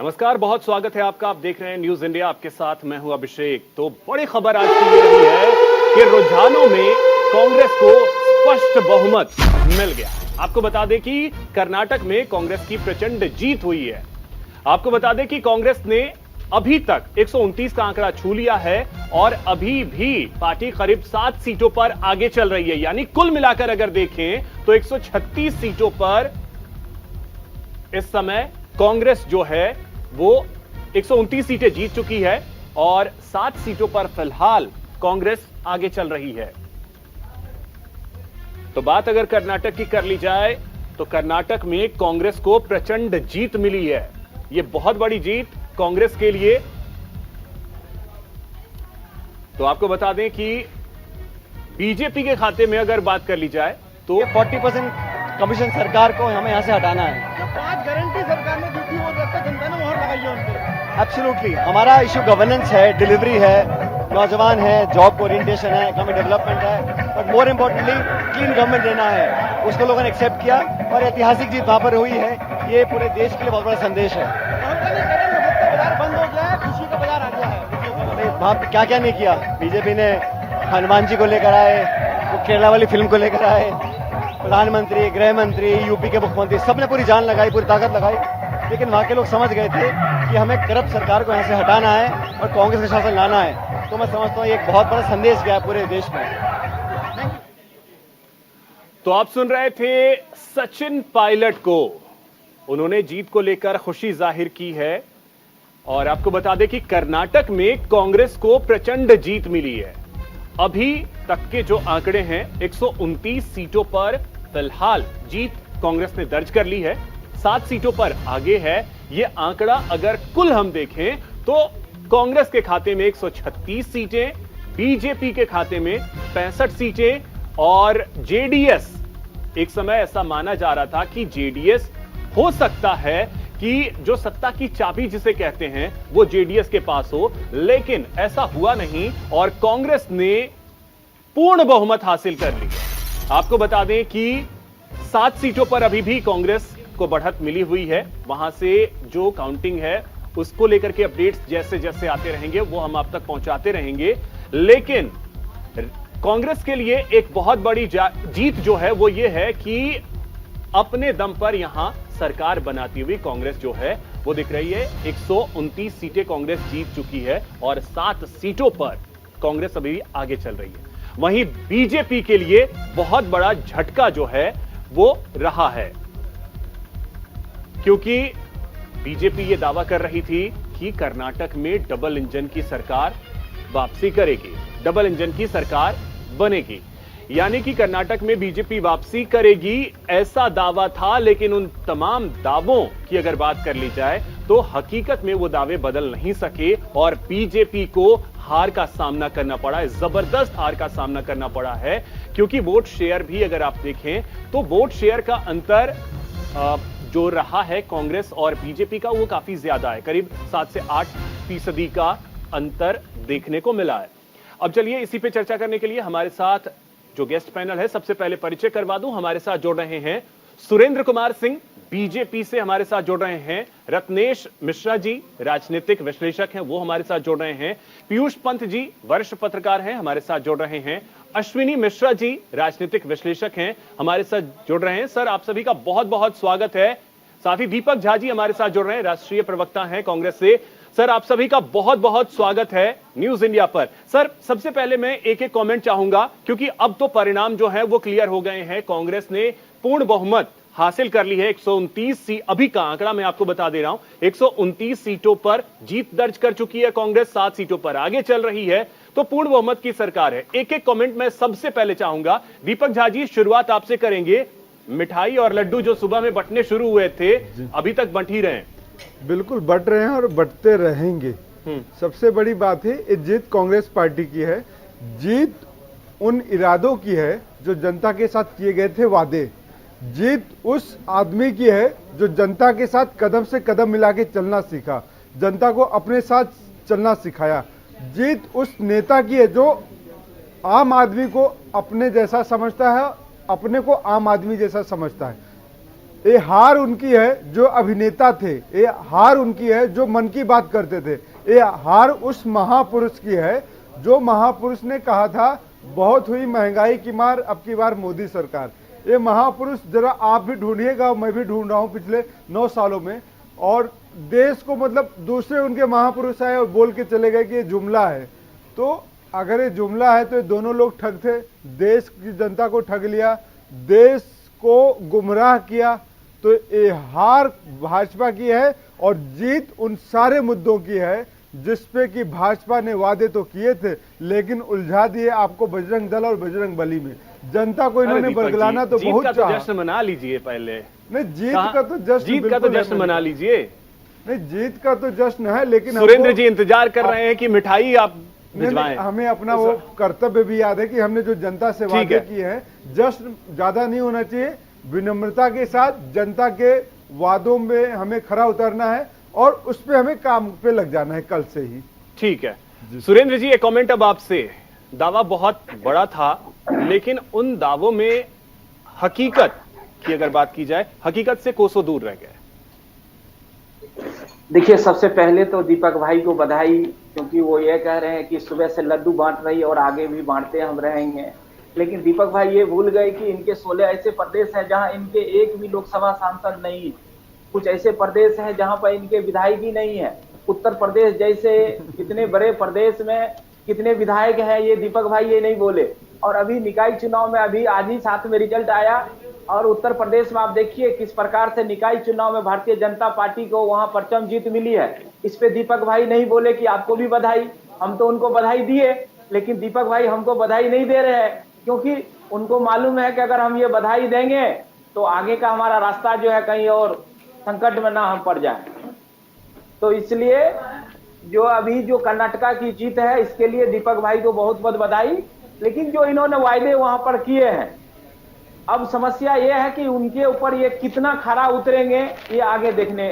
नमस्कार, बहुत स्वागत है आपका। आप देख रहे हैं न्यूज इंडिया, आपके साथ मैं हूं अभिषेक। तो बड़ी खबर आज की ये रही है कि रुझानों में कांग्रेस को स्पष्ट बहुमत मिल गया। आपको बता दें कि कर्नाटक में कांग्रेस की प्रचंड जीत हुई है। आपको बता दें कि कांग्रेस ने अभी तक 129 का आंकड़ा छू लिया है और अभी भी पार्टी करीब 7 सीटों पर आगे चल रही है। यानी कुल मिलाकर अगर देखें तो 136 सीटों पर इस समय कांग्रेस जो है वो 129 सीटें जीत चुकी है और 7 सीटों पर फिलहाल कांग्रेस आगे चल रही है। तो बात अगर कर्नाटक की कर ली जाए तो कर्नाटक में कांग्रेस को प्रचंड जीत मिली है। यह बहुत बड़ी जीत कांग्रेस के लिए। तो आपको बता दें कि बीजेपी के खाते में अगर बात कर ली जाए तो 40% कमीशन सरकार को हमें यहां से हटाना है। 5 गारंटी सरकार ने दी थी, वो लगता है जनता ने मोहर लगाई है उन पर। एब्सोल्युटली हमारा इशू गवर्नेंस है, डिलीवरी है, नौजवान है, जॉब ओरिएंटेशन है, इकोनॉमिक डेवलपमेंट है, but more importantly clean government देना है। उसको लोगों ने एक्सेप्ट किया और ऐतिहासिक जीत वहां पर हुई है। ये पूरे देश के लिए बहुत बड़ा संदेश है। बाजार बंद हो गया है, खुशी का बाजार आ गया है। वहां पर क्या क्या नहीं किया। बीजेपी ने हनुमान जी को लेकर आए, वो केरला वाली फिल्म को लेकर आए, प्रधानमंत्री, गृह मंत्री, यूपी के मुख्यमंत्री, सबने पूरी जान लगाई, पूरी ताकत लगाई। लेकिन वहां के लोग समझ गए थे कि हमें करप्ट सरकार को यहां से हटाना है और कांग्रेस का शासन लाना है। तो मैं समझता हूं एक बहुत बड़ा संदेश गया पूरे देश में। तो आप सुन रहे थे सचिन पायलट को। उन्होंने जीत को लेकर खुशी जाहिर की है और आपको बता दें कि कर्नाटक में कांग्रेस को प्रचंड जीत मिली है। अभी तक के जो आंकड़े हैं 129 सीटों पर फिलहाल जीत कांग्रेस ने दर्ज कर ली है। 7 सीटों पर आगे है। यह आंकड़ा अगर कुल हम देखें तो कांग्रेस के खाते में 136 सीटें, बीजेपी के खाते में 65 सीटें और जेडीएस, एक समय ऐसा माना जा रहा था कि जेडीएस हो सकता है कि जो सत्ता की चाबी जिसे कहते हैं वो जेडीएस के पास हो, लेकिन ऐसा हुआ नहीं और कांग्रेस ने पूर्ण बहुमत हासिल कर ली। आपको बता दें कि 7 सीटों पर अभी भी कांग्रेस को बढ़त मिली हुई है। वहां से जो काउंटिंग है उसको लेकर के अपडेट्स जैसे जैसे आते रहेंगे वो हम आप तक पहुंचाते रहेंगे। लेकिन कांग्रेस के लिए एक बहुत बड़ी जीत जो है वो ये है कि अपने दम पर यहां सरकार बनाती हुई कांग्रेस जो है वो दिख रही है। 129 सीटें कांग्रेस जीत चुकी है और 7 सीटों पर कांग्रेस अभी आगे चल रही है। वहीं बीजेपी के लिए बहुत बड़ा झटका जो है वो रहा है, क्योंकि बीजेपी ये दावा कर रही थी कि कर्नाटक में डबल इंजन की सरकार वापसी करेगी, डबल इंजन की सरकार बनेगी। यानी कि कर्नाटक में बीजेपी वापसी करेगी ऐसा दावा था। लेकिन उन तमाम दावों की अगर बात कर ली जाए तो हकीकत में वो दावे बदल नहीं सके और बीजेपी को हार का सामना करना पड़ा है, जबरदस्त हार का सामना करना पड़ा है। क्योंकि वोट शेयर भी अगर आप देखें तो वोट शेयर का अंतर जो रहा है कांग्रेस और बीजेपी का वो काफी ज्यादा है, करीब 7 से 8% का अंतर देखने को मिला है। अब चलिए इसी पे चर्चा करने के लिए हमारे साथ जो गेस्ट पैनल है, सबसे पहले परिचय करवा दूं। हमारे साथ जुड़ रहे हैं सुरेंद्र कुमार सिंह, बीजेपी से हमारे साथ जुड़ रहे हैं। रत्नेश मिश्रा जी, राजनीतिक विश्लेषक हैं, वो हमारे साथ जुड़ रहे हैं। पीयूष पंत जी, वरिष्ठ पत्रकार हैं, हमारे साथ जुड़ रहे हैं। अश्विनी मिश्रा जी, राजनीतिक विश्लेषक हैं, हमारे साथ जुड़ रहे हैं। सर, आप सभी का बहुत बहुत स्वागत है। साथ ही दीपक झा जी हमारे साथ जुड़ रहे हैं, राष्ट्रीय प्रवक्ता हैं कांग्रेस से। सर, आप सभी का बहुत बहुत स्वागत है न्यूज इंडिया पर। सर, सबसे पहले मैं एक एक कमेंट चाहूंगा, क्योंकि अब तो परिणाम जो है वो क्लियर हो गए हैं। कांग्रेस ने पूर्ण बहुमत हासिल कर ली है। 129 सीट अभी का आंकड़ा मैं आपको बता दे रहा हूं, 129 सीटों पर जीत दर्ज कर चुकी है कांग्रेस, 7 सीटों पर आगे चल रही है। तो पूर्ण बहुमत की सरकार है। एक एक कमेंट मैं सबसे पहले चाहूंगा। दीपक झा जी, शुरुआत आपसे करेंगे। मिठाई और लड्डू जो सुबह में बंटने शुरू हुए थे, अभी तक बंट ही रहे हैं। बिल्कुल बट रहे हैं और बटते रहेंगे। सबसे बड़ी बात है, ये जीत कांग्रेस पार्टी की है। जीत उन इरादों की है जो जनता के साथ किए गए थे वादे। जीत उस आदमी की है जो जनता के साथ कदम से कदम मिला के चलना सीखा, जनता को अपने साथ चलना सिखाया। जीत उस नेता की है जो आम आदमी को अपने जैसा समझता है, अपने को आम आदमी जैसा समझता है। ये हार उनकी है जो अभिनेता थे, ये हार उनकी है जो मन की बात करते थे, ये हार उस महापुरुष की है जो महापुरुष ने कहा था बहुत हुई महंगाई की मार, अब की बार मोदी सरकार। ये महापुरुष जरा आप भी ढूंढिएगा, मैं भी ढूंढ रहा हूं पिछले 9 सालों में, और देश को मतलब दूसरे उनके महापुरुष आए और बोल के चले गए कि ये जुमला है। तो अगर ये जुमला है तो ये दोनों लोग ठग थे, देश की जनता को ठग लिया, देश को गुमराह किया। तो ये हार भाजपा की है और जीत उन सारे मुद्दों की है जिसपे कि भाजपा ने वादे तो किए थे लेकिन उलझा दिए आपको बजरंग दल और बजरंग बली में। जनता को इन्होंने बरगलाना तो बहुत चाहा। चाहा। जश्न मना लीजिए पहले। नहीं, जीत का तो जश्न मना लीजिए। नहीं, जीत का तो जश्न है, लेकिन सुरेंद्र जी इंतजार कर रहे हैं कि मिठाई आप भिजवाएं। हमें अपना वो कर्तव्य भी याद है कि हमने जो जनता से वादे किए हैं, जश्न ज्यादा नहीं होना चाहिए, विनम्रता के साथ जनता के वादों में हमें खरा उतरना है और उस पे हमें काम पे लग जाना है कल से ही। ठीक है सुरेंद्र जी, एक कमेंट अब आपसे। दावा बहुत बड़ा था लेकिन उन दावों में हकीकत की अगर बात की जाए, हकीकत से कोसों दूर रह गए। देखिए, सबसे पहले तो दीपक भाई को बधाई, क्योंकि वो ये कह रहे हैं कि सुबह से लड्डू बांट रही और आगे भी बांटते हम रहेंगे। लेकिन दीपक भाई ये भूल गए कि इनके 16 ऐसे प्रदेश हैं जहां इनके एक भी लोकसभा सांसद नहीं, कुछ ऐसे प्रदेश हैं जहां पर इनके विधायक ही नहीं है। उत्तर प्रदेश जैसे कितने बड़े प्रदेश में कितने विधायक हैं, ये दीपक भाई ये नहीं बोले। और अभी निकाय चुनाव में अभी आज ही साथ में रिजल्ट आया और उत्तर प्रदेश में आप देखिए किस प्रकार से निकाय चुनाव में भारतीय जनता पार्टी को वहां परचम जीत मिली है। इस पे दीपक भाई नहीं बोले कि आपको भी बधाई। हम तो उनको बधाई दिए, लेकिन दीपक भाई हमको बधाई नहीं दे रहे हैं, क्योंकि उनको मालूम है कि अगर हम ये बधाई देंगे तो आगे का हमारा रास्ता जो है कहीं और संकट में ना हम पड़ जाए। तो इसलिए जो अभी जो कर्नाटका की जीत है, इसके लिए दीपक भाई को बहुत बहुत बधाई। लेकिन जो इन्होंने वायदे वहां पर किए हैं, अब समस्या ये है कि उनके ऊपर ये कितना खरा उतरेंगे, ये आगे देखने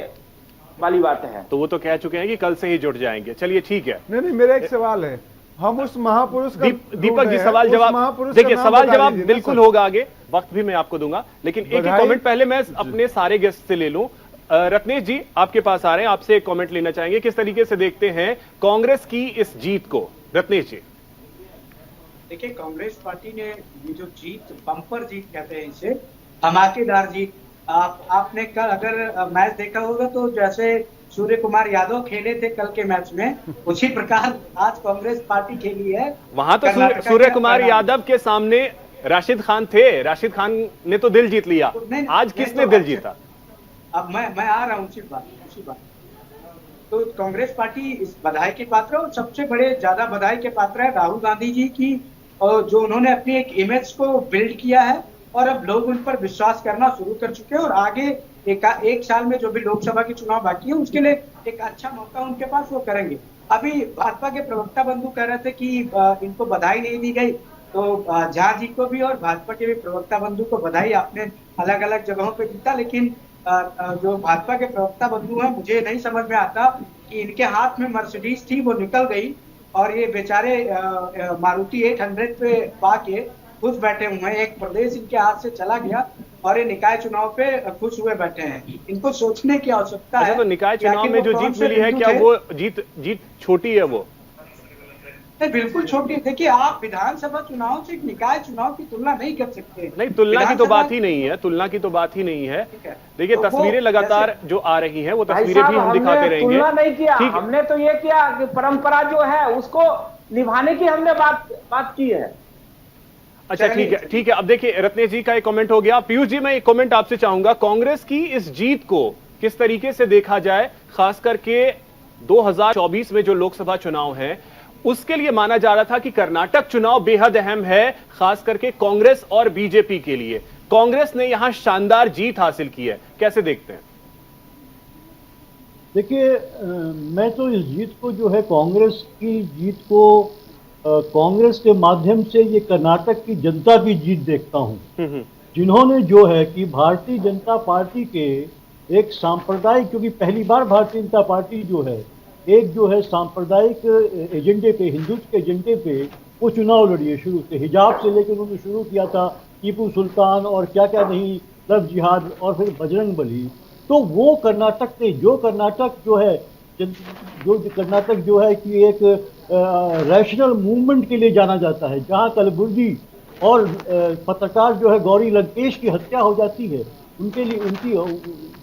वाली बात है। तो वो तो कह चुके हैं कि कल से ही जुट जाएंगे। चलिए ठीक है। नहीं, मेरा एक सवाल है, हम उस महापुरुष का दीपक जी सवाल जवाब देखिए, सवाल जवाब बिल्कुल होगा आगे, वक्त भी मैं आपको दूंगा, लेकिन एक ही कमेंट पहले मैं अपने सारे गेस्ट से ले लूं। रत्नेश जी आपके पास आ रहे हैं, आपसे एक कमेंट लेना चाहेंगे, किस तरीके से देखते हैं कांग्रेस की इस जीत को? रत्नेश जी देखिए, कांग्रेस पार्टी ने ये जो जीत, बम्पर जीत कहते हैं इसे, धमाकेदार जीत। आपने कल अगर मैच देखा होगा तो जैसे सूर्य कुमार यादव खेले थे कल के मैच में, उसी प्रकार आज कांग्रेस पार्टी खेली है। वहां तो सूर्य कुमार यादव के सामने राशिद खान थे, राशिद खान ने तो दिल जीत लिया। आज किसने दिल जीता? अब मैं आ रहा हूँ उसी बात। तो कांग्रेस पार्टी इस बधाई के पात्र है और सबसे बड़े ज्यादा बधाई के पात्र है राहुल गांधी जी की, और जो उन्होंने अपनी एक इमेज को बिल्ड किया है और अब लोग उन पर विश्वास करना शुरू कर चुके हैं। और आगे एक साल में जो भी लोकसभा के चुनाव बाकी है उसके लिए एक अच्छा मौका उनके पास, वो करेंगे। अभी भाजपा के प्रवक्ता बंधु कह रहे थे कि इनको बधाई नहीं दी गई, तो झा जी को भी और भाजपा के भी प्रवक्ता बंधु को बधाई। आपने अलग अलग जगहों पे जीता, लेकिन जो भाजपा के प्रवक्ता बंधु हैं, मुझे नहीं समझ में आता कि इनके हाथ में मर्सिडीज थी, वो निकल गई और ये बेचारे मारुति 800 पे पाके खुश बैठे हुए हैं। एक प्रदेश इनके हाथ से चला गया और ये निकाय चुनाव पे खुश हुए बैठे हैं। इनको सोचने की आवश्यकता है। तो निकाय चुनाव में जो जीत मिली है, क्या वो जीत छोटी है? वो नहीं, बिल्कुल छोटी। देखिए, आप विधानसभा चुनाव से निकाय चुनाव की तुलना नहीं कर सकते। नहीं, तुलना की तो बात ही नहीं है, तुलना की तो बात ही नहीं है। देखिए, तो तस्वीरें लगातार जो आ रही हैं, वो तस्वीरें भी हम दिखाते रहेंगे। तुलना नहीं किया, हमने तो ये किया कि परंपरा जो है उसको निभाने की हमने बात की है। अच्छा, ठीक है। अब देखिए, रत्नेश जी का एक कमेंट हो गया। पीयूष जी, मैं एक कमेंट आपसे चाहूंगा, कांग्रेस की इस जीत को किस तरीके से देखा जाए, खास करके 2024 में जो लोकसभा चुनाव है उसके लिए माना जा रहा था कि कर्नाटक चुनाव बेहद अहम है, खास करके कांग्रेस और बीजेपी के लिए। कांग्रेस ने यहां शानदार जीत हासिल की है, कैसे देखते हैं? देखिए, मैं तो इस जीत को जो है, कांग्रेस की जीत को कांग्रेस के माध्यम से ये कर्नाटक की जनता की जीत देखता हूं, जिन्होंने जो है कि भारतीय जनता पार्टी के एक सांप्रदायिक, क्योंकि पहली बार भारतीय जनता पार्टी जो है एक जो है सांप्रदायिक एजेंडे पे, हिंदुत्व के एजेंडे पे वो चुनाव लड़ी है। शुरू से हिजाब से लेकर उन्होंने शुरू किया था, टीपू सुल्तान और क्या क्या नहीं, लव जिहाद और फिर बजरंग बली, तो वो कर्नाटक ने जो कर्नाटक जो है जो कर्नाटक जो है कि एक रैशनल मूवमेंट के लिए जाना जाता है, जहां कलबुर्गी और पत्रकार जो है गौरी लंकेश की हत्या हो जाती है, उनके लिए उनकी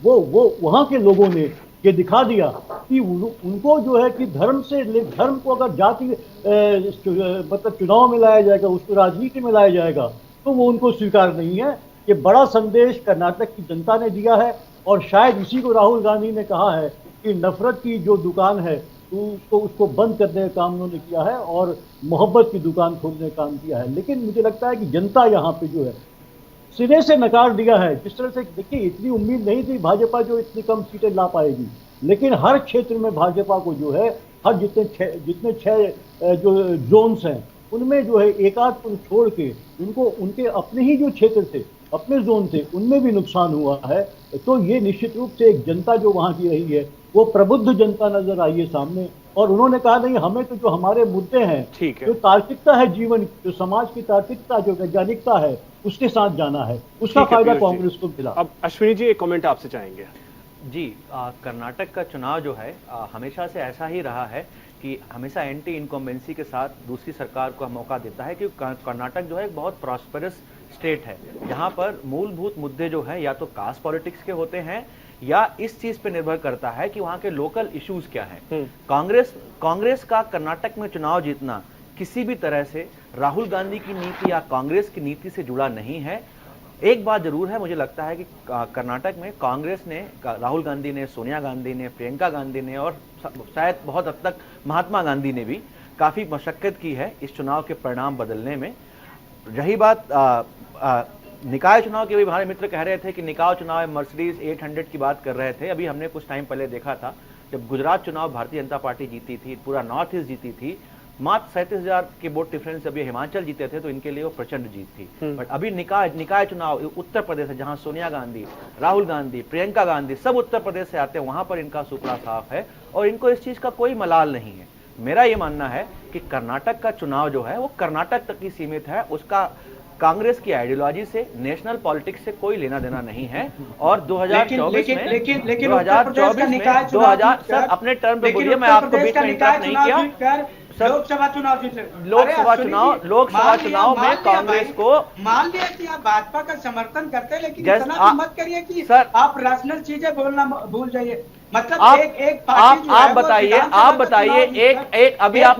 वो वहां के लोगों ने ये दिखा दिया कि उनको जो है कि धर्म को अगर जाति मतलब चुनाव में लाया जाएगा, उसको राजनीति में लाया जाएगा, तो वो उनको स्वीकार नहीं है। ये बड़ा संदेश कर्नाटक की जनता ने दिया है और शायद इसी को राहुल गांधी ने कहा है कि नफरत की जो दुकान है उसको बंद करने का काम उन्होंने किया है और मोहब्बत की दुकान खोलने का काम किया है। लेकिन मुझे लगता है कि जनता यहाँ पे जो है सिरे से नकार दिया है। जिस तरह से देखिए, इतनी उम्मीद नहीं थी भाजपा जो इतनी कम सीटें ला पाएगी, लेकिन हर क्षेत्र में भाजपा को जो है हर जितने छह जो जोन्स हैं उनमें जो है एक आध को छोड़ के उनको उनके अपने ही जो क्षेत्र थे, अपने जोन थे, उनमें भी नुकसान हुआ है। तो ये निश्चित रूप से एक जनता जो वहां की रही है वो प्रबुद्ध जनता नजर आई है सामने, और उन्होंने कहा नहीं, हमें तो जो हमारे मुद्दे हैं, जो तार्किकता है जीवन, जो समाज की तार्किकता, जो वैज्ञानिकता है, उसके साथ जाना है। उसका फायदा कांग्रेस को मिला। अब अश्विनी जी एक कमेंट आपसे चाहेंगे। जी, कर्नाटक का चुनाव जो है हमेशा से ऐसा ही रहा है कि हमेशा एंटी इनकम्बेंसी के साथ दूसरी सरकार को मौका देता है, कि कर्नाटक जो है एक बहुत प्रॉस्परस स्टेट है, जहां पर मूलभूत मुद्दे जो है या तो कास्ट पॉलिटिक्स के होते हैं या इस चीज पे निर्भर करता है कि वहां के लोकल इश्यूज क्या हैं। कांग्रेस का कर्नाटक में चुनाव जीतना किसी भी तरह से राहुल गांधी की नीति या कांग्रेस की नीति से जुड़ा नहीं है। एक बात जरूर है, मुझे लगता है कि कर्नाटक में कांग्रेस ने, राहुल गांधी ने, सोनिया गांधी ने, प्रियंका गांधी ने और शायद बहुत हद तक महात्मा गांधी ने भी काफी मशक्कत की है इस चुनाव के परिणाम बदलने में। रही बात निकाय चुनाव के, भी हमारे मित्र कह रहे थे कि निकाय चुनाव में मर्सिडीज 800 की बात कर रहे थे। अभी हमने कुछ टाइम पहले देखा था, जब गुजरात चुनाव भारतीय जनता पार्टी जीती थी, पूरा नॉर्थ ईस्ट जीती थी, मात्र 37,000 के वोट डिफरेंस अभी हिमाचल जीते थे, तो इनके लिए वो प्रचंड जीत थी। बट अभी निकाय चुनाव उत्तर प्रदेश है, जहां सोनिया गांधी, राहुल गांधी, प्रियंका गांधी सब उत्तर प्रदेश से आते हैं, वहां पर इनका सुपड़ा साफ है और इनको इस चीज का कोई मलाल नहीं है। मेरा ये मानना है कि कर्नाटक का चुनाव जो है वो कर्नाटक तक ही सीमित है, उसका कांग्रेस की आइडियोलॉजी से, नेशनल पॉलिटिक्स से कोई लेना देना नहीं है। और 2024 में, लेकिन 2024 में 2000 सर अपने टर्म पे बोलिए, मैं आपको बीच में इंटरप्ट नहीं किया। लोकसभा चुनाव जीत, लोकसभा चुनाव में कांग्रेस को, मान लिया कि आप भाजपा का समर्थन करते हैं, लेकिन इतना तो मत करिए कि आप राशनल चीजें बोलना भूल जाइए। मतलब आप बताइए एक अभी आप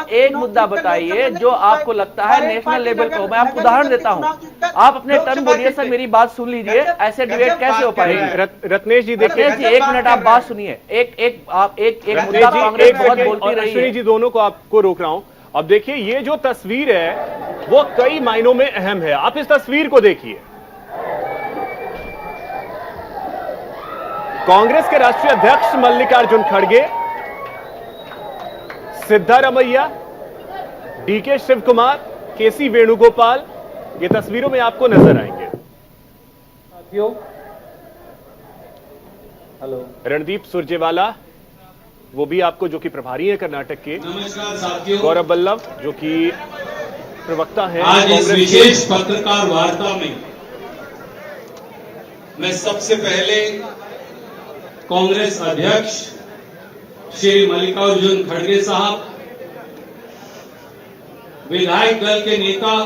एक मुद्दा बताइए जो आपको लगता है नेशनल लेवल पे हो। मैं आपको उदाहरण देता हूं, आप अपने टर्म बोलिए। सर मेरी बात सुन लीजिए, ऐसे डिबेट कैसे हो पाएगी? रत्नेश जी देखिए, एक मिनट आप बात सुनिए। एक मुद्दा कांग्रेस बहुत बोलती रही है। अश्विनी जी दोनों को आपको रोक रहा हूं। अब देखिए, ये जो तस्वीर है वो कई मायनों में अहम है। आप इस तस्वीर को देखिए। कांग्रेस के राष्ट्रीय अध्यक्ष मल्लिकार्जुन खड़गे, सिद्धारमैया, डीके शिव कुमार, केसी वेणुगोपाल, ये तस्वीरों में आपको नजर आएंगे। साथियों, हेलो, रणदीप सुरजेवाला, वो भी आपको, जो कि प्रभारी है कर्नाटक के, नमस्कार साथियों, गौरव बल्लभ जो कि प्रवक्ता है। आज इस विशेष पत्रकार वार्ता में मैं सबसे पहले कांग्रेस अध्यक्ष श्री मल्लिकार्जुन खड़गे साहब, विधायक दल के नेता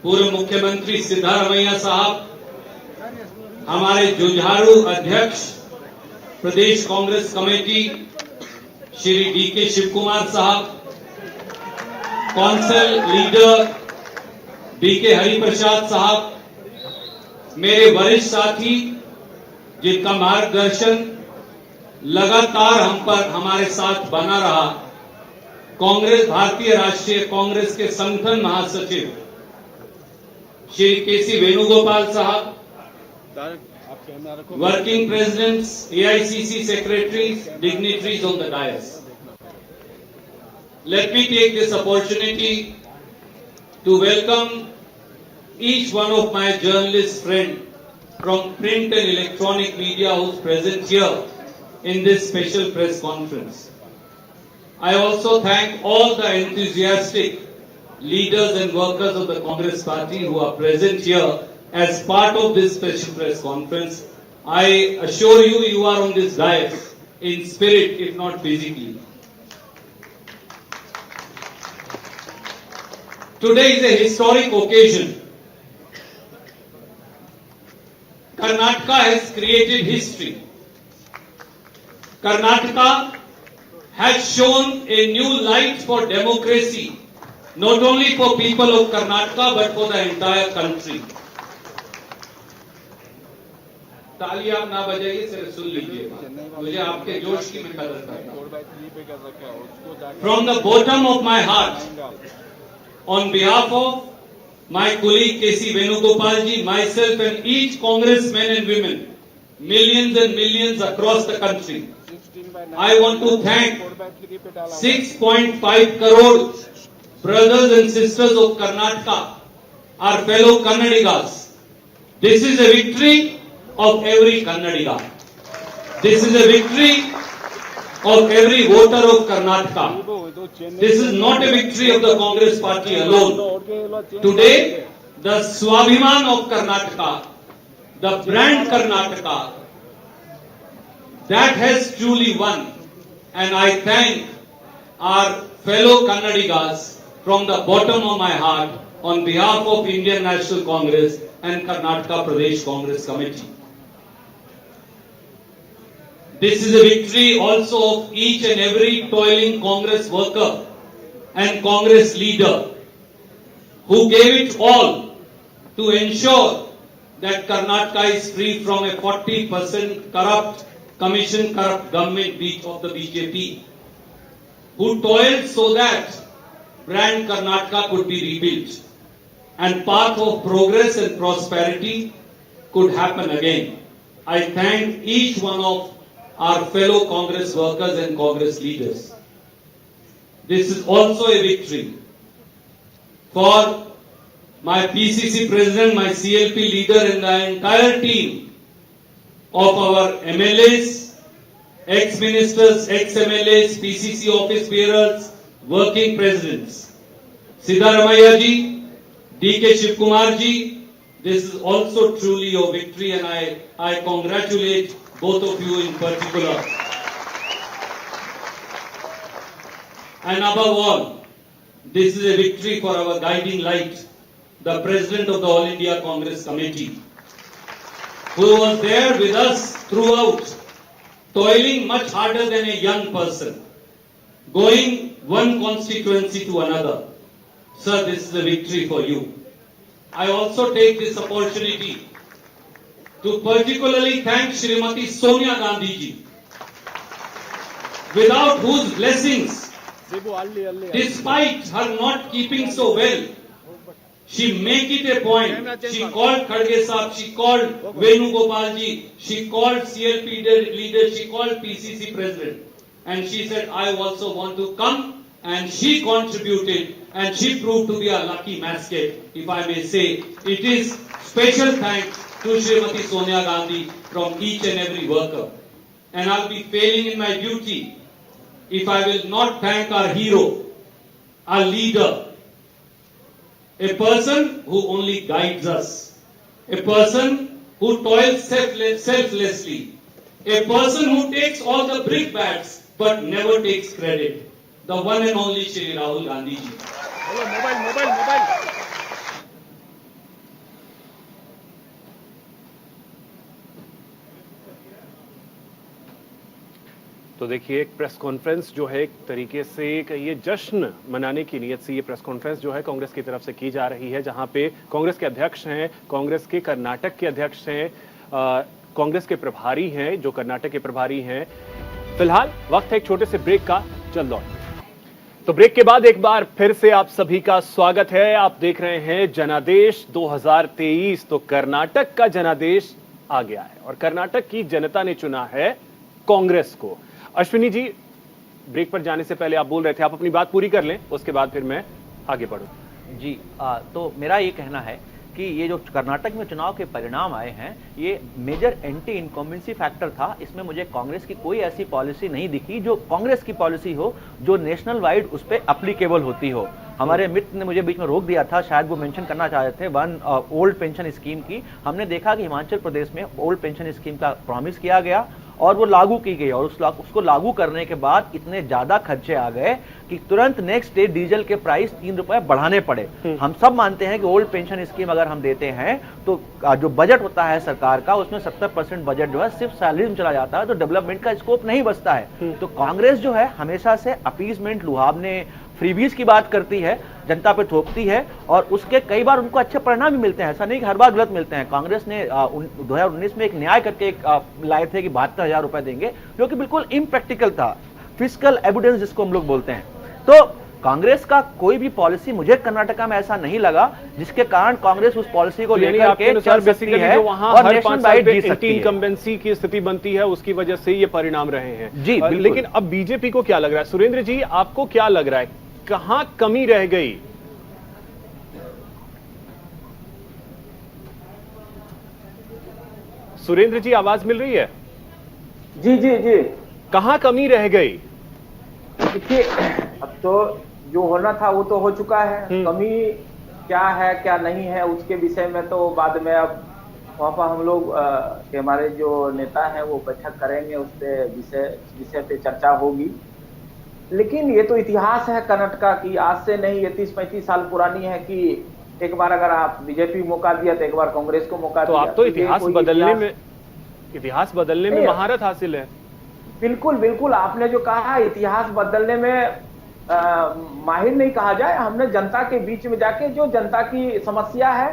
पूर्व मुख्यमंत्री सिद्धारमैया साहब, हमारे जुझारू अध्यक्ष प्रदेश कांग्रेस कमेटी श्री डीके शिव कुमार साहब, कौंसिल लीडर डीके हरिप्रसाद साहब, मेरे वरिष्ठ साथी जिनका मार्गदर्शन लगातार हम पर हमारे साथ बना रहा, कांग्रेस, भारतीय राष्ट्रीय कांग्रेस के संगठन महासचिव Shri K C Venugopal sahab, working presidents, AICC secretaries, dignitaries on the dais. Let me take this opportunity to welcome each one of my journalist friends from print and electronic media who's present here in this special press conference. I also thank all the enthusiastic leaders and workers of the Congress party who are present here as part of this special press conference. I assure you, you are on this dais in spirit, if not physically. Today is a historic occasion. Karnataka has created history. Karnataka has shown a new light for democracy, not only for people of Karnataka but for the entire country. ताली आप ना बजाइए, सिर्फ सुन लीजिए, मुझे आपके जोश की मैं कदर करता हूं. From the bottom of my heart, on behalf of my colleague K.C. Venugopal ji, myself and each congressman and women, millions and millions across the country, I want to thank 6.5 crore brothers and sisters of Karnataka, our fellow Kannadigas. This is a victory of every Kannadiga. This is a victory of every voter of Karnataka. This is not a victory of the Congress party alone. Today, the Swabhiman of Karnataka, the brand Karnataka, that has truly won. And I thank our fellow Kannadigas from the bottom of my heart on behalf of Indian National Congress and Karnataka Pradesh Congress Committee. This is a victory also of each and every toiling Congress worker and Congress leader who gave it all to ensure that Karnataka is free from a 40% corrupt government of the BJP, who toiled so that brand Karnataka could be rebuilt and path of progress and prosperity could happen again. I thank each one of our fellow Congress workers and Congress leaders. This is also a victory for my PCC president, my CLP leader and the entire team of our MLAs, ex-ministers, ex-MLAs, PCC office bearers, working presidents. Siddaramaiah ji, DK Shivkumar ji, this is also truly your victory and I congratulate both of you in particular. And above all, this is a victory for our guiding light, the President of the All India Congress Committee, who was there with us throughout, toiling much harder than a young person, going one constituency to another. Sir, this is a victory for you. I also take this opportunity to particularly thank Shrimati Sonia Gandhi ji, without whose blessings, despite her not keeping so well, she make it a point. She called Khadge Saab, she called Venugopal ji, she called CLP leader, she called PCC president. And she said, I also want to come. And she contributed and she proved to be a lucky mascot, if I may say. It is special thanks to Shrimati Sonia Gandhi from each and every worker. And I'll be failing in my duty if I will not thank our hero, our leader, a person who only guides us, a person who toils selflessly, a person who takes all the brickbats but never takes credit, the one and only Shri Rahul Gandhi ji. Mobile. तो देखिए, एक press conference जो है एक तरीके से ये जश्न मनाने की नीयत से ये प्रेस कॉन्फ्रेंस जो है कांग्रेस की तरफ से की जा रही है, जहां पे कांग्रेस के अध्यक्ष हैं, कांग्रेस के कर्नाटक के अध्यक्ष हैं, कांग्रेस के प्रभारी हैं जो कर्नाटक के प्रभारी हैं। फिलहाल वक्त है एक छोटे से ब्रेक का, चल दौड़। तो ब्रेक के बाद एक बार फिर से आप सभी का स्वागत है। आप देख रहे हैं जनादेश 2023। तो कर्नाटक का जनादेश आ गया है और कर्नाटक की जनता ने चुना है कांग्रेस को। अश्विनी जी, ब्रेक पर जाने से पहले आप बोल रहे थे, आप अपनी बात पूरी कर लें, उसके बाद फिर मैं आगे बढ़ूं। जी, तो मेरा ये कहना है कि ये जो कर्नाटक में चुनाव के परिणाम आए हैं, ये मेजर एंटी इनकम्बेंसी फैक्टर था। इसमें मुझे कांग्रेस की कोई ऐसी पॉलिसी नहीं दिखी जो कांग्रेस की पॉलिसी हो, जो नेशनल वाइड उस पर अप्लीकेबल होती हो। हमारे मित्र ने मुझे बीच में रोक दिया था, शायद वो मेंशन करना चाहते थे वन ओल्ड पेंशन स्कीम की। हमने देखा कि हिमाचल प्रदेश में ओल्ड पेंशन स्कीम का प्रॉमिस किया गया और वो लागू की गई, और उसको लागू करने के बाद इतने ज्यादा खर्चे आ गए कि तुरंत नेक्स्ट डे डीजल के प्राइस 3 रुपए बढ़ाने पड़े। हम सब मानते हैं कि ओल्ड पेंशन स्कीम अगर हम देते हैं तो जो बजट होता है सरकार का, उसमें 70% बजट जो है सिर्फ सैलरी में चला जाता है, तो डेवलपमेंट का स्कोप नहीं बचता है। तो कांग्रेस जो है हमेशा से अपीजमेंट, लुभावने, फ्रीबीज की बात करती है, जनता पे थोपती है, और उसके कई बार उनको अच्छे परिणाम भी मिलते हैं। ऐसा नहीं कि हर बार गलत मिलते हैं। कांग्रेस ने 2019 में एक न्याय करके एक लाए थे कि 72,000 रुपए देंगे, जो कि बिल्कुल इम्प्रैक्टिकल था, फिजिकल एविडेंस जिसको हम लोग बोलते हैं। तो कांग्रेस का कोई भी पॉलिसी मुझे कर्नाटका में ऐसा नहीं लगा जिसके कारण कांग्रेस उस पॉलिसी को लेकर के चल सकती है और नेशनल वाइड जीत सकती है। इनकम्बेंसी की स्थिति बनती है, उसकी वजह से ये परिणाम रहे हैं जी। लेकिन अब बीजेपी को क्या लग रहा है? सुरेंद्र जी, आपको क्या लग रहा है, कहां कमी रह गई? सुरेंद्र जी, आवाज मिल रही है? जी जी जी। कहां कमी रह गई? देखिए, अब तो जो होना था वो तो हो चुका है। कमी क्या है क्या नहीं है उसके विषय में तो बाद में, अब वहाँ पर हम लोग के हमारे जो नेता हैं वो बैठक करेंगे, उस पे विषय पे चर्चा होगी। लेकिन ये तो इतिहास है कर्नाटका की, आज से नहीं, ये 30-35 साल पुरानी है कि एक बार अगर आप बीजेपी मौका दिया तो एक बार कांग्रेस को मौका दिया। तो आप तो इतिहास बदलने में महारत हासिल है। बिल्कुल बिल्कुल, आपने जो कहा इतिहास बदलने में माहिर नहीं कहा जाए। हमने जनता के बीच में जाके जो जनता की समस्या है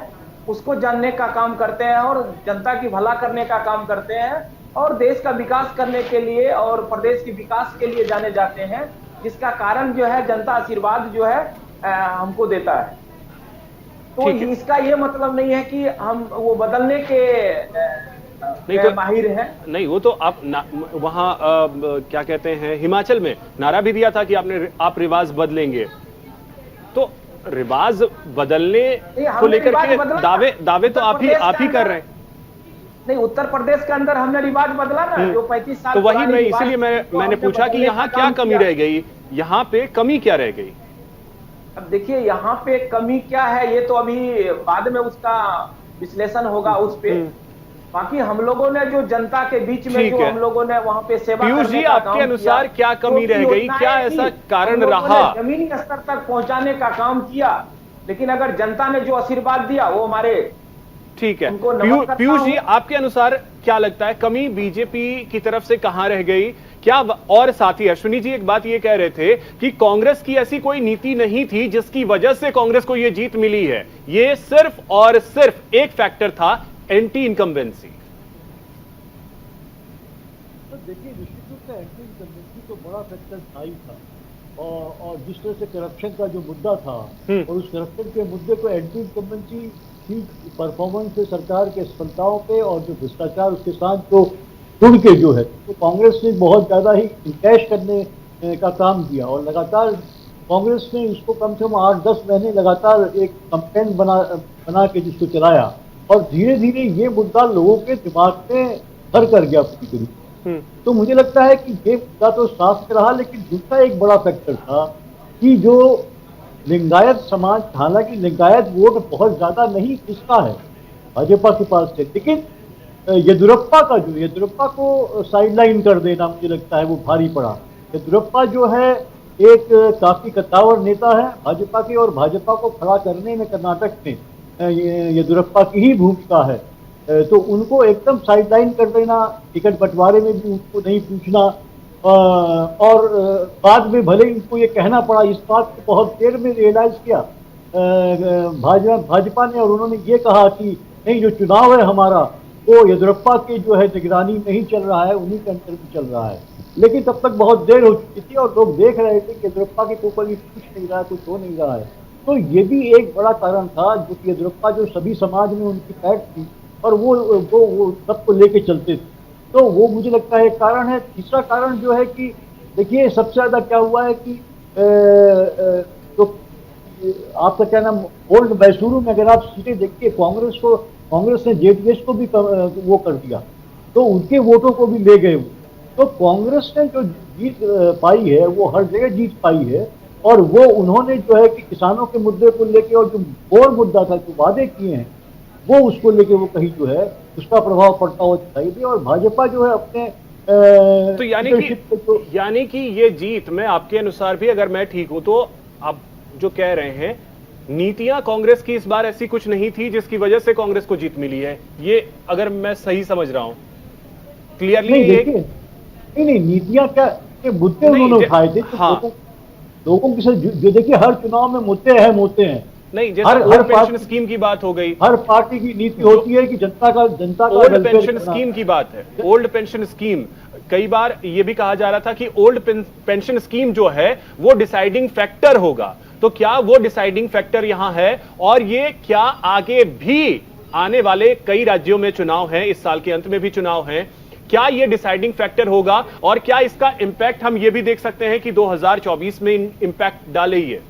उसको जानने का काम करते हैं और जनता की भला करने का काम करते हैं और देश का विकास करने के लिए और प्रदेश के विकास के लिए जाने जाते हैं, जिसका कारण जो है जनता आशीर्वाद जो है हमको देता है। तो इसका ये मतलब नहीं है कि हम वो बदलने के नहीं तो माहिर है। नहीं, वो तो आप वहां क्या कहते हैं, हिमाचल में नारा भी दिया था कि आप रिवाज बदलेंगे। तो रिवाज बदलने को लेकर के दावे तो आप ही कर रहे हैं। नहीं, उत्तर प्रदेश के अंदर हमने रिवाज बदला ना, जो 35 साल। तो वही मैं इसीलिए मैंने पूछा कि यहाँ क्या कमी रह गई, यहाँ पे कमी क्या रह गई? अब देखिए, यहाँ पे कमी क्या है ये तो अभी बाद में उसका विश्लेषण होगा उस पे। बाकी हम लोगों ने जो जनता के बीच में जो हम लोगों ने वहाँ पे सेवा पीयूष जी, आपके अनुसार क्या कमी रह गई, क्या ऐसा कारण रहा? जमीनी स्तर तक पहुंचाने का काम किया, लेकिन अगर जनता ने जो आशीर्वाद दिया वो हमारे ठीक है। पीयूष जी, आपके अनुसार क्या लगता है, कमी बीजेपी की तरफ से कहां रह गई? क्या और साथी अश्विनी जी एक बात ये कह रहे थे कि कांग्रेस की ऐसी कोई नीति नहीं थी जिसकी वजह से कांग्रेस को यह जीत मिली है, ये सिर्फ और सिर्फ एक फैक्टर था, एंटी इनकम्बेंसी। तो देखिए, निश्चित रूप से एंटी इनकम्बेंसी तो बड़ा फैक्टर था ही था, और जिस तरह से करप्शन का जो मुद्दा था और उस करप्शन के मुद्दे को एंटी इनकम्बेंसी की परफॉर्मेंस से, सरकार के सफलताओं पे और जो भ्रष्टाचार उसके साथ जो जुड़ के जो है, तो कांग्रेस ने बहुत ज्यादा ही इंकैश करने का काम किया और लगातार कांग्रेस ने इसको कम से कम 8-10 महीने लगातार एक कैंपेन बना के जिसको चलाया और धीरे धीरे ये मुद्दा लोगों के दिमाग में घर कर गया पूरी तरीके। तो मुझे लगता है कि ये मुद्दा तो साफ रहा, लेकिन दूसरा एक बड़ा फैक्टर था कि जो लिंगायत समाज, हालांकि लिंगायत वोट बहुत ज्यादा नहीं किसका है भाजपा के पास से, लेकिन येदियुरप्पा को साइडलाइन कर देना मुझे लगता है वो भारी पड़ा। येदियुरप्पा जो है एक काफी कद्दावर नेता है भाजपा की, और भाजपा को खड़ा करने में कर्नाटक में येदियुरप्पा की ही भूमिका है। तो उनको एकदम साइडलाइन कर देना, टिकट बंटवारे में भी उनको नहीं पूछना, और बाद में भले इनको ये कहना पड़ा, इस बात को बहुत देर में रियलाइज किया भाजपा ने, और उन्होंने ये कहा कि नहीं, जो चुनाव है हमारा वो येदियुरप्पा के जो है निगरानी में ही चल रहा है, उन्हीं के अंतर में चल रहा है। लेकिन तब तक बहुत देर हो चुकी थी और लोग देख रहे थे कि येदियुरप्पा के ऊपर भी कुछ नहीं रहा है, कुछ हो नहीं रहा है। तो ये भी एक बड़ा कारण था, जो कि येदियुरप्पा जो सभी समाज में उनकी पैठ थी और वो सबको लेके चलते थे, तो वो मुझे लगता है एक कारण है। तीसरा कारण जो है कि देखिए, सबसे ज्यादा क्या हुआ है कि तो आपका क्या नाम, ओल्ड मैसूरू में अगर आप सीटें देखिए, कांग्रेस ने जेडीएस को भी वो कर दिया, तो उनके वोटों को भी ले गए। तो कांग्रेस ने जो जीत पाई है वो हर जगह जीत पाई है, और वो उन्होंने जो है कि किसानों के मुद्दे को लेके और जो और मुद्दा था, जो वादे किए हैं, वो उसको लेके वो कहीं जो है उसका प्रभाव पड़ता हुआ दिखाई दे। और भाजपा जो है अपने तो यानी कि ये जीत में आपके अनुसार भी, अगर मैं ठीक हूं तो आप जो कह रहे हैं, नीतियां कांग्रेस की इस बार ऐसी कुछ नहीं थी जिसकी वजह से कांग्रेस को जीत मिली है, ये अगर मैं सही समझ रहा हूं क्लियरली? नहीं, नीतियां क्या के मुद्दे उन्होंने उठाए थे। हाँ। लोगों के साथ जो देखिए, हर चुनाव में मुद्दे हैं। नहीं, जैसे हर पेंशन स्कीम की बात हो गई, हर पार्टी की नीति होती है कि जनता का ओल्ड पेंशन स्कीम की बात है। ओल्ड पेंशन स्कीम, कई बार ये भी कहा जा रहा था कि ओल्ड पेंशन स्कीम जो है वो डिसाइडिंग फैक्टर होगा, तो क्या वो डिसाइडिंग फैक्टर यहां है? और ये क्या आगे भी आने वाले कई राज्यों में चुनाव हैं, इस साल के अंत में भी चुनाव हैं, क्या ये डिसाइडिंग फैक्टर होगा? और क्या इसका इंपैक्ट हम ये भी देख सकते हैं कि 2024 में इंपैक्ट डाले ही है?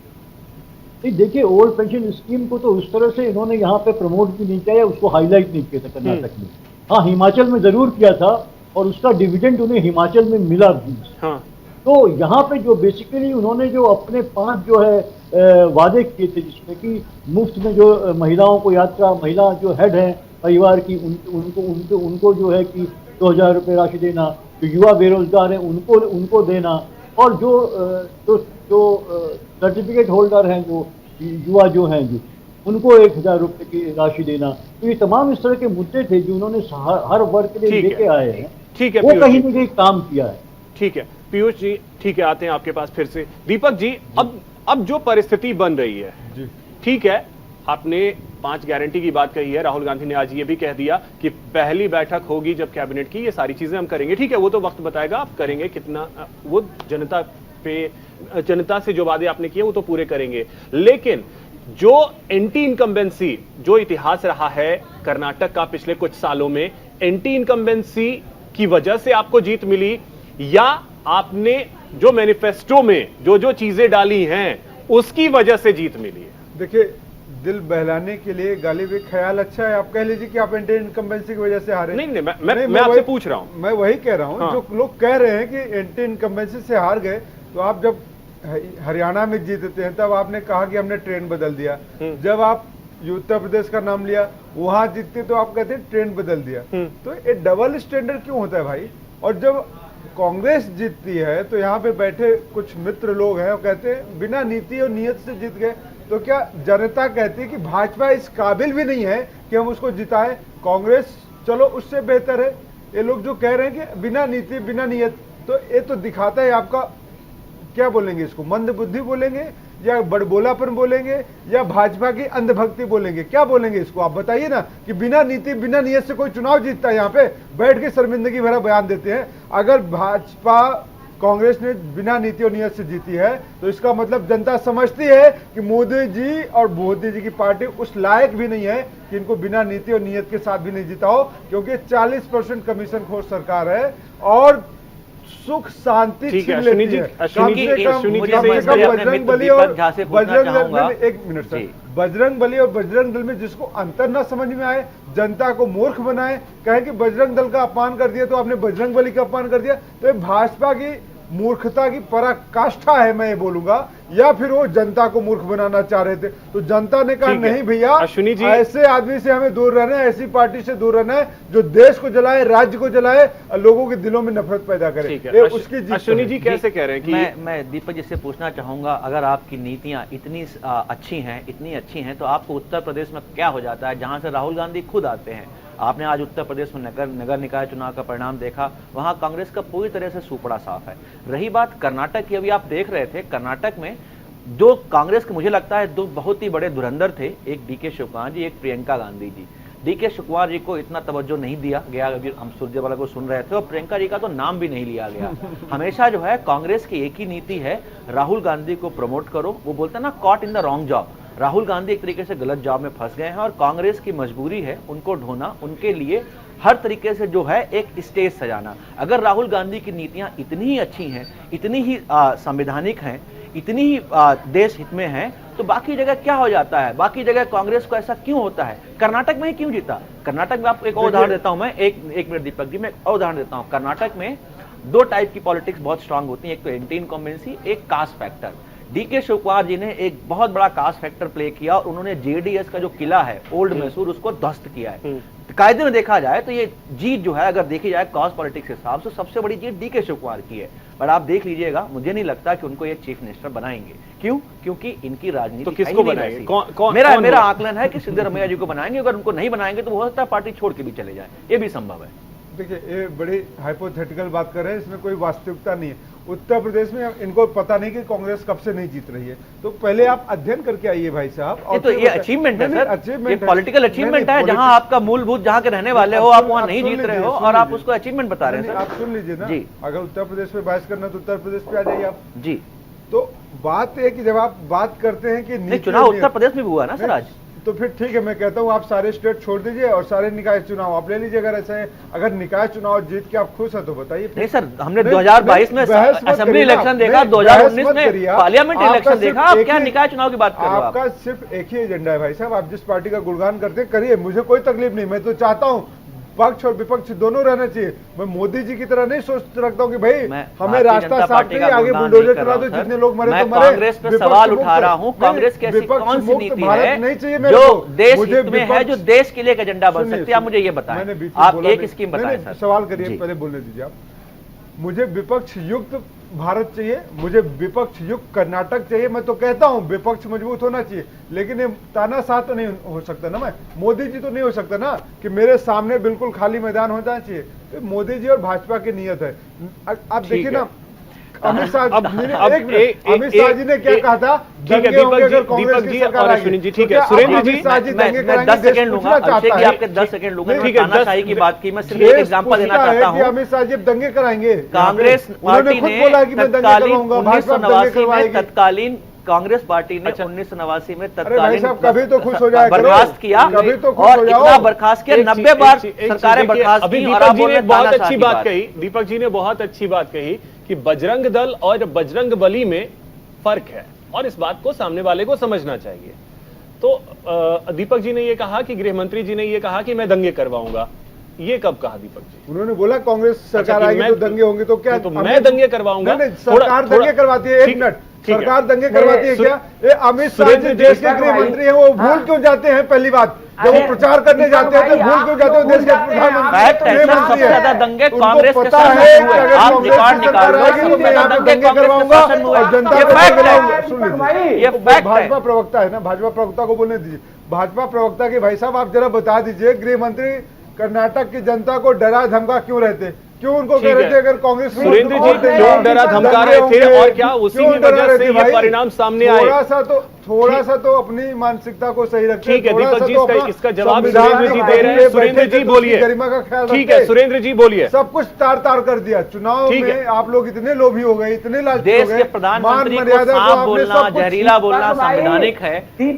देखिए, ओल्ड पेंशन स्कीम को तो उस तरह से इन्होंने यहाँ पे प्रमोट भी नहीं किया या उसको हाईलाइट नहीं किया था कर्नाटक में। हाँ, हिमाचल में जरूर किया था और उसका डिविडेंड उन्हें हिमाचल में मिला भी। हाँ। तो यहाँ पे जो बेसिकली उन्होंने जो अपने 5 जो है वादे किए थे, जिसमें कि मुफ्त में जो महिलाओं को यात्रा, महिला जो हेड है परिवार की, उनको जो है कि 2000 रुपये राशि देना, जो युवा बेरोजगार हैं उनको देना, और जो सर्टिफिकेट होल्डर हैं, जो युवा जो हैं, जो उनको 1000 रुपये की राशि देना। तो ये तमाम इस तरह के मुद्दे थे जो उन्होंने हर वर्ग के लिए लेके आए हैं। ठीक है, वो कहीं न कहीं काम किया है। ठीक है पीयूष जी, ठीक है, आते हैं आपके पास फिर से। दीपक जी, अब जो परिस्थिति बन रही है, ठीक है, आपने 5 गारंटी की बात कही है, राहुल गांधी ने आज ये भी कह दिया कि पहली बैठक होगी जब कैबिनेट की, ये सारी चीजें हम करेंगे। ठीक है, वो तो वक्त बताएगा आप करेंगे कितना, वो जनता से जो वादे आपने किए वो तो पूरे करेंगे। लेकिन जो एंटी इनकम्बेंसी, जो इतिहास रहा है कर्नाटक का पिछले कुछ सालों में, एंटी इनकम्बेंसी की वजह से आपको जीत मिली, या आपने जो मैनिफेस्टो में जो चीजें डाली हैं उसकी वजह से जीत मिली है? देखिए, दिल बहलाने के लिए गालिब एक ख्याल अच्छा है। आप कह लीजिए कि आप एंटी इनकम्बेंसी की वजह से हारे। नहीं, मैं आपसे पूछ रहा हूं। मैं वही कह रहा हूं। हाँ। जो लोग कह रहे हैं कि एंटी इनकम्बेंसी से हार गए, तो आप जब हरियाणा में जीतते हैं तब आपने कहा कि हमने ट्रेन बदल दिया। जब आप उत्तर प्रदेश का नाम लिया, वहां जीतते तो आप कहते हैं ट्रेन बदल दिया। तो ये डबल स्टैंडर्ड क्यों होता है भाई? और जब कांग्रेस जीतती है तो यहाँ पे बैठे कुछ मित्र लोग हैं, वो कहते हैं बिना नीति और नियत से जीत गए। तो क्या जनता कहती है कि भाजपा इस काबिल भी नहीं है कि हम उसको जिताएं? कांग्रेस चलो उससे बेहतर है। ये लोग जो कह रहे हैं कि बिना नीति बिना नियत, तो ये तो दिखाता है आपका, क्या बोलेंगे इसको, मंद बुद्धि बोलेंगे या बड़बोलापन बोलेंगे या भाजपा की अंधभक्ति बोलेंगे? क्या बोलेंगे इसको? आप बताइए ना कि बिना नीति बिना नियत से कोई चुनाव जीतता है? यहाँ पे बैठ के शर्मिंदगी भरा बयान देते हैं। अगर भाजपा कांग्रेस ने बिना नीति और नियत से जीती है तो इसका मतलब जनता समझती है कि मोदी जी और मोदी जी की पार्टी उस लायक भी नहीं है कि इनको बिना नीति और नियत के साथ भी नहीं जीता हो, क्योंकि 40% कमीशन खोर सरकार है और सुख शांति छीन लेती है। बजरंग बली और बजरंग दल में जिसको अंतर ना समझ में आए, जनता को मूर्ख बनाए, कहे कि बजरंग दल का अपमान कर दिया तो आपने बजरंग बली का अपमान कर दिया, तो ये भाजपा की मूर्खता की पराकाष्ठा है, मैं ये बोलूंगा, या फिर वो जनता को मूर्ख बनाना चाह रहे थे। तो जनता ने कहा नहीं भैया, ऐसे आदमी से हमें दूर रहना है, ऐसी पार्टी से दूर रहना है जो देश को जलाए, राज्य को जलाए और लोगों के दिलों में नफरत पैदा करे। उसकी अश्विनी जी कैसे कह रहे हैं कि मैं दीपक जी से पूछना चाहूंगा, अगर आपकी नीतियां इतनी अच्छी हैं तो आपको उत्तर प्रदेश में क्या हो जाता है जहां से राहुल गांधी खुद आते हैं? आपने आज उत्तर प्रदेश में नगर निकाय चुनाव का परिणाम देखा, वहां कांग्रेस का पूरी तरह से सुपड़ा साफ है। रही बात कर्नाटक की, अभी आप देख रहे थे कर्नाटक में जो कांग्रेस के, मुझे लगता है 2 बहुत ही बड़े धुरंधर थे, एक डीके शिवकुमार जी, एक प्रियंका गांधी जी। डीके शिवकुमार जी को इतना तवज्जो नहीं दिया गया, अभी हम सुरजेवाला को सुन रहे थे, और प्रियंका जी का तो नाम भी नहीं लिया गया। हमेशा जो है कांग्रेस की एक ही नीति है, राहुल गांधी को प्रमोट करो। वो बोलते हैं ना, caught in the wrong job. Rahul Gandhi एक तरीके से गलत जॉब में फंस गए हैं और कांग्रेस की मजबूरी है उनको ढोना, उनके लिए हर तरीके से जो है एक स्टेज सजाना। अगर राहुल गांधी की नीतियां इतनी ही अच्छी हैं, इतनी ही संवैधानिक हैं, इतनी ही देश हित में हैं, तो बाकी जगह क्या हो जाता है? बाकी जगह कांग्रेस को ऐसा क्यों होता है? कर्नाटक में ही क्यों जीता? कर्नाटक में आपको एक और उदाहरण देता हूं मैं, एक मिनट दीपक जी, मैं एक और उदाहरण देता हूं। कर्नाटक में 2 टाइप की पॉलिटिक्स बहुत स्ट्रांग होती है, एक तो एंटी इनकम्बेंसी, एक कास्ट फैक्टर। डीके शिव कुमार जी ने एक बहुत बड़ा कास्ट फैक्टर प्ले किया और उन्होंने जेडीएस का जो किला है ओल्ड मैसूर उसको ध्वस्त किया है। कायदे में देखा जाए तो ये जीत जो है अगर देखी जाए कॉस्ट पॉलिटिक्स के हिसाब से सबसे बड़ी जीत डीके शिव कुमार की है। पर आप देख लीजिएगा, मुझे नहीं लगता कि उनको ये चीफ मिनिस्टर बनाएंगे। क्यों? क्योंकि इनकी राजनीति तो किसको बनाएंगे? मेरा आकलन है कि सिद्धरमैया जी को बनाएंगे। अगर उनको नहीं बनाएंगे तो हो सकता है पार्टी छोड़ के भी चले जाए, ये भी संभव है। देखिए, ये बड़ी हाइपोथेटिकल बात कर रहे हैं, इसमें कोई वास्तविकता नहीं है। उत्तर प्रदेश में इनको पता नहीं कि कांग्रेस कब से नहीं जीत रही है, तो पहले आप अध्ययन करके आइए भाई साहब। ये तो ये अचीवमेंट है सर, ये पॉलिटिकल अचीवमेंट है। जहां आपका मूलभूत जहां के रहने वाले हो, आप वहां नहीं जीत रहे हो और आप उसको अचीवमेंट बता रहे हैं। आप सुन लीजिए ना जी, अगर उत्तर प्रदेश में बहस करना तो उत्तर प्रदेश पे आ जाइए आप जी। तो बात है कि जब आप बात करते हैं कि चुनाव उत्तर प्रदेश में भी हुआ ना सर आज, तो फिर ठीक है, मैं कहता हूँ आप सारे स्टेट छोड़ दीजिए और सारे निकाय चुनाव आप ले लीजिए। अगर ऐसा है, अगर निकाय चुनाव जीत के आप खुश है तो बताइए। नहीं सर, हमने 2022 में असेंबली इलेक्शन देखा, 2019 में पार्लियामेंट इलेक्शन देखा, आप क्या निकाय चुनाव की बात कर रहे हो? आपका सिर्फ एक ही एजेंडा है भाई साहब, आप जिस पार्टी का गुणगान करते करिए, मुझे कोई तकलीफ नहीं। मैं तो चाहता हूँ पक्ष और विपक्ष दोनों रहना चाहिए। मैं मोदी जी की तरह नहीं सोच रखता हूँ कि भाई हमें रास्ता साफ चाहिए, आगे बुलडोजर चला दो, जितने लोग मरे तो मरे। कांग्रेस पे सवाल उठा रहा हूँ, कांग्रेस की ऐसी कौन सी नीति है जो देश हित में है, जो देश के लिए एक एजेंडा बन सकती है? आप मुझे ये बताएं, आप एक स्कीम बताएं सर। सवाल करिए, पहले बोलने दीजिए आप। मुझे विपक्ष युक्त भारत चाहिए, मुझे विपक्ष युक्त कर्नाटक चाहिए। मैं तो कहता हूं विपक्ष मजबूत होना चाहिए, लेकिन ये तानाशाह तो नहीं हो सकता ना। मैं मोदी जी तो नहीं हो सकता ना कि मेरे सामने बिल्कुल खाली मैदान हो जाना चाहिए। तो मोदी जी और भाजपा की नीयत है। आप देखिए ना, अमित शाह जी ने क्या कहा था? ठीक है दीपक जी और अश्विनी जी, ठीक है सुरेंद्र जी, मैं 10 सेकंड लूंगा, अभिषेक जी आपके 10 सेकंड लूंगा। ठीक है, तानाशाही की बात की, मैं सिर्फ एक एग्जांपल देना चाहता हूं। अमित शाह जी दंगे कराएंगे, कांग्रेस पार्टी ने तत्कालीन कांग्रेस पार्टी ने 1989 में तत्कालीन कभी तो खुश हो जाए, बर्खास्त किया, कभी तो खुश और हो जाओ। इतना बर्खास्त किया, 90 बार सरकारें बर्खास्त की। दीपक जी ने बहुत अच्छी बात कही, दीपक जी ने बहुत अच्छी बात कही कि बजरंग दल और बजरंग बली में फर्क है और इस बात को सामने वाले को समझना चाहिए। तो दीपक जी ने यह कहा कि गृह मंत्री जी ने यह कहा कि मैं दंगे करवाऊंगा। ये कब कहा दीपक जी? उन्होंने बोला कांग्रेस सरकार आएगी तो दंगे होंगे। तो क्या तो मैं दंगे करवाऊंगा? सरकार दंगे करवाती है, एक मिनट, सरकार दंगे करवाती है क्या? ये अमित शाह जी देश के गृह मंत्री हैं, वो भूल क्यों जाते हैं? पहली बात, जब वो प्रचार करने जाते हैं तो भूल क्यों जाते हैं? देश के प्रधानमंत्री ज्यादा दंगे कांग्रेस के पता है कि अगर कांग्रेस सरकार आएगी तो मैं यहाँ पे दंगे करवाऊंगा और जनता को गिराऊंगा। सुन लीजिए, भाजपा प्रवक्ता है ना, भाजपा प्रवक्ता को बोलने दीजिए। भाजपा प्रवक्ता के भाई साहब आप जरा बता दीजिए, गृह मंत्री कर्नाटक की जनता को डरा धमका क्यों रहते? क्यों उनको कह रहे थे अगर कांग्रेस? सुरेंद्र जी क्यों डरा धमका रहे थे और क्या उसी की वजह से ये परिणाम सामने आए? थोड़ा सा तो अपनी मानसिकता को सही रखें। ठीक है दीपक जी, इसका जवाब सुरेंद्र जी दे रहे हैं। सुरेंद्र जी बोलिए, गरिमा का ख्याल रखें। ठीक है सुरेंद्र जी बोलिए। सब कुछ तार तार कर दिया चुनाव में, आप लोग इतने लोभी हो गए, इतने लालची हो गए। देश के प्रधानमंत्री को सांप बोलना, जहरीला बोलना संवैधानिक है, ये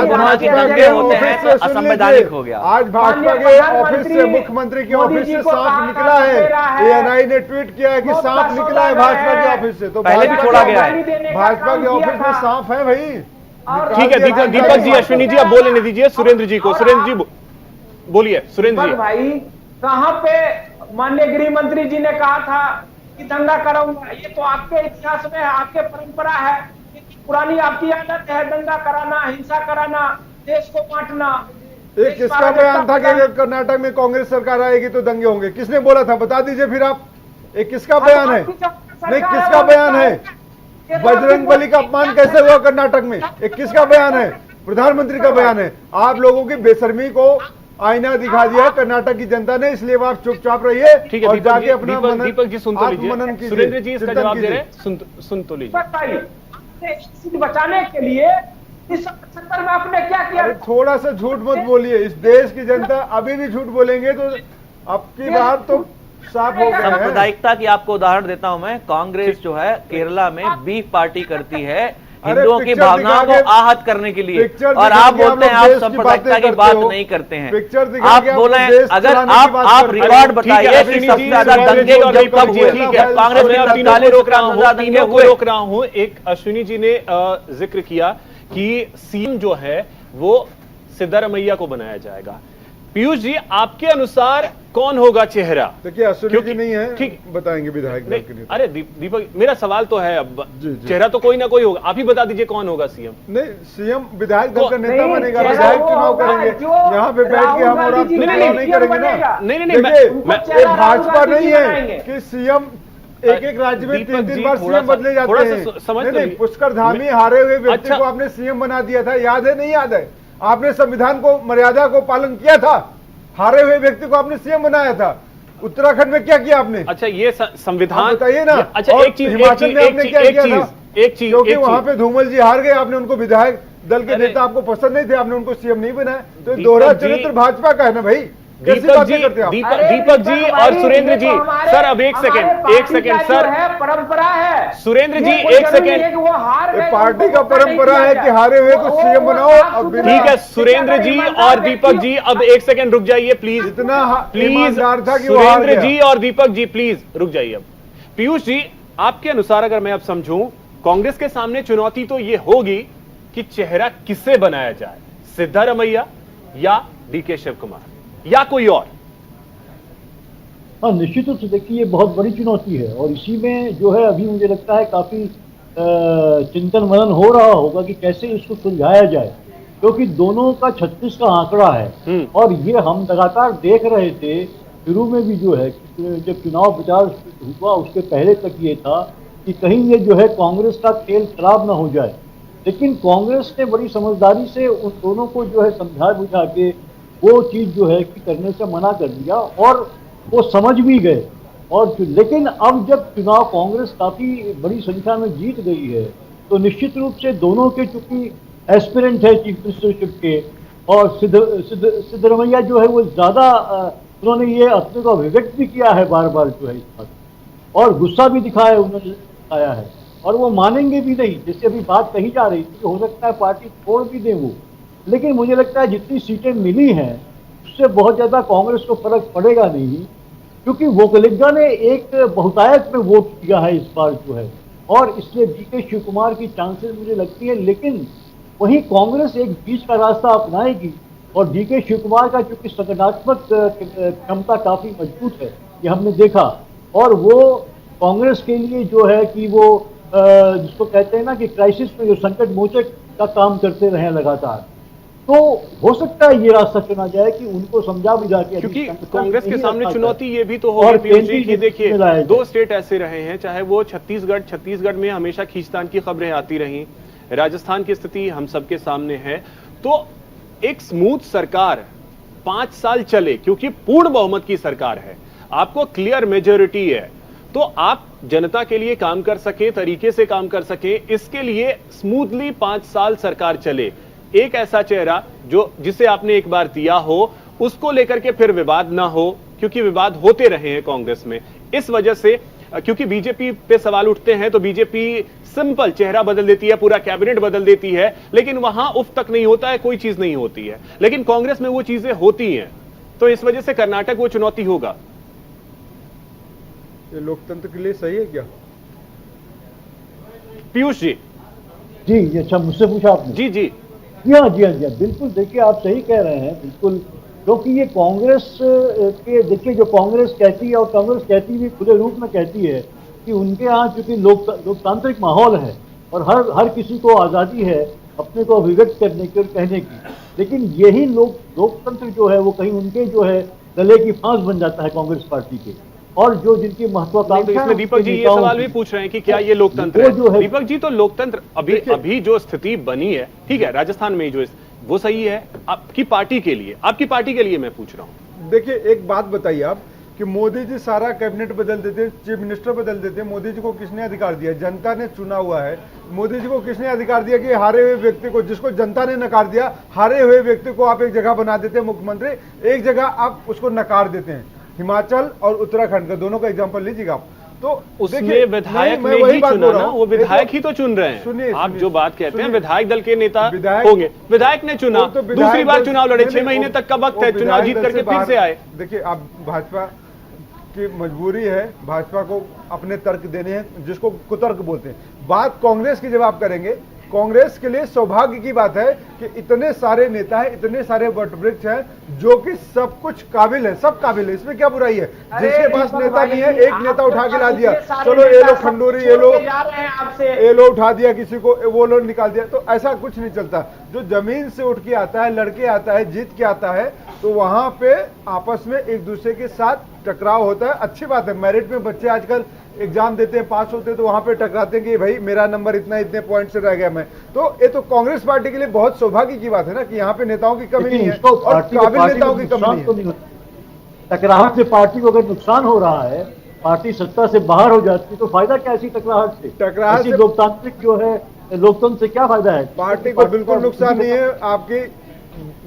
बोलना कि दंगे होते हैं तो असंवैधानिक हो गया। आज भाजपा के ऑफिस से, मुख्यमंत्री के ऑफिस से सांप निकला है। एएनआई ने ट्वीट किया है कि सांप निकला है भाजपा के ऑफिस से। तो पहले भी छोड़ा गया है, भाजपा के ऑफिस में सांप है भाई। ठीक है दीपक जी, अश्विनी जी आप बोलने दीजिए सुरेंद्र जी को। सुरेंद्र जी बोलिए। सुरेंद्र जी भाई, कहां पे माननीय गृह मंत्री जी ने कहा था कि दंगा कराऊंगा? ये तो आपके इतिहास में, आपके परंपरा है, पुरानी आपकी आदत है दंगा कराना, हिंसा कराना, देश को बांटना। एक किसका बयान था कि अगर कर्नाटक में कांग्रेस सरकार आएगी तो दंगे होंगे? किसने बोला था बता दीजिए फिर आप। एक किसका बयान है? नहीं, किसका बयान है? बजरंग बली का अपमान कैसे हुआ कर्नाटक में? एक किसका बयान है? प्रधानमंत्री का बयान है। आप लोगों की बेशर्मी को आईना दिखा दिया कर्नाटक की जनता ने, इसलिए आप चुपचाप रहिए। ठीक है दीपक जी सुन तो लीजिए, सुरेंद्र जी इसका जवाब दे रहे हैं, सुन तो लीजिए। बचाने के लिए इस 77 में आपने क्या किया? थोड़ा सा झूठ मत बोलिए। इस देश की जनता अभी भी झूठ बोलेंगे तो आपकी बात तो साफ हो गया है। सांप्रदायिकता की आपको उदाहरण देता हूं मैं। कांग्रेस जो है केरला में बीफ पार्टी करती है हिंदुओं की भावनाओं को आहत करने के लिए, और आप बोलते हैं आप सांप्रदायिकता की बात नहीं करते हैं। आप बोले अगर आप रिकॉर्ड बताइए कि सबसे ज्यादा दंगे जब कब हुए? कांग्रेस ने तत्कालीन रोक रहा हूं। एक अश्विनी जी ने जिक्र किया कि सीएम जो है वो सिद्धरमैया को बनाया जाएगा। पीयूष जी, आपके अनुसार कौन होगा चेहरा? देखिए असुरी जी नहीं है, ठीक बताएंगे विधायक दल के नेता। अरे दीपक, मेरा सवाल तो है, अब जी। चेहरा तो कोई ना कोई होगा, आप ही बता दीजिए कौन होगा सीएम। नहीं, सीएम विधायक दल का नेता नहीं, बनेगा, चेहरा विधायक वो चुनाव होगा करेंगे। जो यहाँ पे बैठ के हम और आप राहुल गांधी चुनाव नहीं करेंगे ना। नहीं, देखिए, उनको ये चेहरा भाजपा राहुल नहीं गांधी है बनाएंगे। कि सीएम एक राज्य में दीपक 3 जी, बार थोड़ा सीएम सा- बदले जाते थोड़ा सा हैं। समझ नहीं, लीजिए। पुष्कर धामी हारे हुए व्यक्ति अच्छा। को आपने सीएम बना दिया था, याद है नहीं याद है? आपने संविधान को, मर्यादा को पालन किया था, हारे हुए व्यक्ति को आपने सीएम बनाया था। उत्तराखंड में क्या किया आपने? अच्छा, ये संविधान आप बताइए ना। अच्छा, और एक चीज, हिमाचल में आपने क्या किया था? एक चीज, क्योंकि वहां पे धूमल जी हार गए, आपने उनको विधायक दल के नेता आपको पसंद नहीं थे, आपने उनको सीएम नहीं बनाया। तो दीपक दोहरा जी- चरित्र भाजपा का है ना भाई, कैसी दीपक बातें जी, करते हैं आप? दीपक जी और सुरेंद्र जी, सर अब एक सेकंड सर, परंपरा है सुरेंद्र जी, ये कोई एक जरूरी सेकंड। है कि वो हार गए, पार्टी उनको का मौका नहीं परंपरा दिया है जाए। कि हारे हुए को तो सीएम बनाओ। साफ अब सुथरा ठीक है है। सुरेंद्र जी और दीपक जी, अब एक सेकंड रुक जाइए प्लीज, इतना प्लीज ईमानदार था कि वो हार सुरेंद्र गया। जी और दीपक जी प्लीज रुक जाइए। अब पीयूष जी, आपके अनुसार अगर मैं अब समझूं, कांग्रेस के सामने चुनौती तो ये होगी कि चेहरा किससे बनाया जाए, सिद्धारमैया या डीके शिव कुमार या कोई और? हाँ, निश्चित रूप से देखिए ये बहुत बड़ी चुनौती है और इसी में जो है अभी मुझे लगता है काफी चिंतन मनन हो रहा होगा कि कैसे इसको सुलझाया जाए, क्योंकि दोनों का 36 का आंकड़ा है और ये हम लगातार देख रहे थे शुरू में भी जो है जब चुनाव प्रचार हुआ उसके पहले तक ये था कि कहीं ये जो है कांग्रेस का खेल खराब ना हो जाए, लेकिन कांग्रेस ने बड़ी समझदारी से उन दोनों को जो है समझा बुझा के वो चीज जो है कि करने से मना कर दिया और वो समझ भी गए। और लेकिन अब जब चुनाव कांग्रेस काफी बड़ी संख्या में जीत गई है तो निश्चित रूप से दोनों के चूंकि एस्पिरेंट है चीफ मिनिस्टरशिप के और सिद्धरमैया जो है वो ज्यादा उन्होंने ये अपने को अभिव्यक्त भी किया है बार बार जो है इस बात और गुस्सा भी दिखाया उन्होंने दिखाया है और वो मानेंगे भी नहीं। जैसे अभी बात कही जा रही थी कि हो सकता है पार्टी छोड़ भी दे वो, लेकिन मुझे लगता है जितनी सीटें मिली हैं उससे बहुत ज्यादा कांग्रेस को फर्क पड़ेगा नहीं, क्योंकि वोकलिगा ने एक बहुतायत में वोट किया है इस बार जो है और इसलिए डीके शिव कुमार की चांसेस मुझे लगती है। लेकिन वहीं कांग्रेस एक बीच का रास्ता अपनाएगी और डीके शिव कुमार का चूंकि संगठनात्मक क्षमता काफी मजबूत है ये हमने देखा और वो कांग्रेस के लिए जो है कि वो जिसको कहते हैं ना कि क्राइसिस में जो संकट मोचक का काम करते रहे लगातार, तो हो सकता है ये रास्ता चुना जाए कि उनको समझा बुझा के, क्योंकि कांग्रेस के सामने चुनौती ये भी तो और होगी पीयूष जी केंद्रीय कि देखिए मिलाया दो स्टेट ऐसे रहे हैं, चाहे वो छत्तीसगढ़ में हमेशा खींचतान की खबरें आती रहीं, राजस्थान की स्थिति हम सबके सामने है, तो एक स्मूथ सरकार 5 साल चले क्योंकि पूर्ण बहुमत की सरकार है, आपको क्लियर मेजोरिटी है, तो आप जनता के लिए काम कर सके, तरीके से काम कर सके, इसके लिए स्मूथली 5 साल सरकार चले, एक ऐसा चेहरा जो जिसे आपने एक बार दिया हो उसको लेकर के फिर विवाद ना हो, क्योंकि विवाद होते रहे हैं कांग्रेस में इस वजह से, क्योंकि बीजेपी पे सवाल उठते हैं तो बीजेपी सिंपल चेहरा बदल देती है, पूरा कैबिनेट बदल देती है, लेकिन वहां उफ तक नहीं होता है, कोई चीज नहीं होती है, लेकिन कांग्रेस में वो चीजें होती हैं, तो इस वजह से कर्नाटक वो चुनौती होगा। ये लोकतंत्र के लिए सही है क्या पीयूष जी? जी, अच्छा मुझसे पूछा आपने? जी जी जी हाँ, बिल्कुल। देखिए आप सही कह रहे हैं बिल्कुल, क्योंकि ये कांग्रेस के देखिए जो कांग्रेस कहती है और कांग्रेस कहती भी खुले रूप में कहती है कि उनके यहाँ चूंकि लोकतांत्रिक माहौल है और हर किसी को आज़ादी है अपने को अभिव्यक्त करने की और कहने की, लेकिन यही लोकतंत्र जो है वो कहीं उनके जो है गले की फांस बन जाता है कांग्रेस पार्टी के, और जो जिनकी महत्वाकांक्षा, तो इसमें दीपक जी ये सवाल भी पूछ रहे हैं कि क्या ये लोकतंत्र है? दीपक जी, तो लोकतंत्र अभी जो स्थिति बनी है, ठीक है, राजस्थान में जो वो सही है आपकी पार्टी के लिए, आपकी पार्टी के लिए मैं पूछ रहा हूं। देखिए एक बात बताइए आप कि मोदी जी सारा कैबिनेट बदल देते, चीफ मिनिस्टर बदल देते, मोदी जी को किसने अधिकार दिया? जनता ने चुना हुआ है। मोदी जी को किसने अधिकार दिया कि हारे हुए व्यक्ति को, जिसको जनता ने नकार दिया, हारे हुए व्यक्ति को आप एक जगह बना देते हैं मुख्यमंत्री, एक जगह आप उसको नकार देते हैं। हिमाचल और उत्तराखंड का दोनों का एग्जांपल लीजिएगा आप, तो उसमें विधायक ने ही चुना ना, वो विधायक ही तो चुन रहे हैं। सुनिए, आप जो बात कहते हैं विधायक दल के नेता विधायक होंगे, विधायक ने चुना, दूसरी बार चुनाव लड़े, 6 महीने तक का वक्त है, चुनाव जीत करके फिर से आए। देखिए आप भाजपा की मजबूरी है, भाजपा को अपने तर्क देने हैं, जिसको कुतर्क बोलते हैं। बात कांग्रेस की जब आप करेंगे कांग्रेस के लिए सौभाग्य की बात है कि इतने सारे नेता हैं, इतने सारे वटवृक्ष हैं जो कि सब कुछ काबिल है, सब काबिल है, इसमें क्या बुराई है? जिसके पास नेता नहीं है, एक नेता उठा के ला दिया, चलो ये लो खंडूरी, ये लो उठा दिया किसी को, वो लोग निकाल दिया, तो ऐसा कुछ नहीं चलता। जो जमीन से उठ के आता है, लड़के आता है, जीत के आता है, तो वहां पे आपस में एक दूसरे के साथ टकराव होता है। अच्छी बात है, मेरिट में बच्चे आजकल एग्जाम देते हैं, पास होते हैं, तो वहां पे टकराते हैं कि भाई मेरा नंबर इतना, इतने पॉइंट से रह गया मैं। तो ये तो कांग्रेस पार्टी के लिए बहुत सौभाग्य की बात है ना कि यहाँ पे नेताओं की कमी नहीं है और काबिल नेताओं की कमी नहीं है। टकराहट से पार्टी को अगर नुकसान हो रहा है, पार्टी सत्ता से बाहर हो जाती है, तो फायदा क्या ऐसी टकराहट से? टकराहट से लोकतांत्रिक जो है, लोकतंत्र से क्या फायदा है? पार्टी को बिल्कुल नुकसान नहीं है। आपकी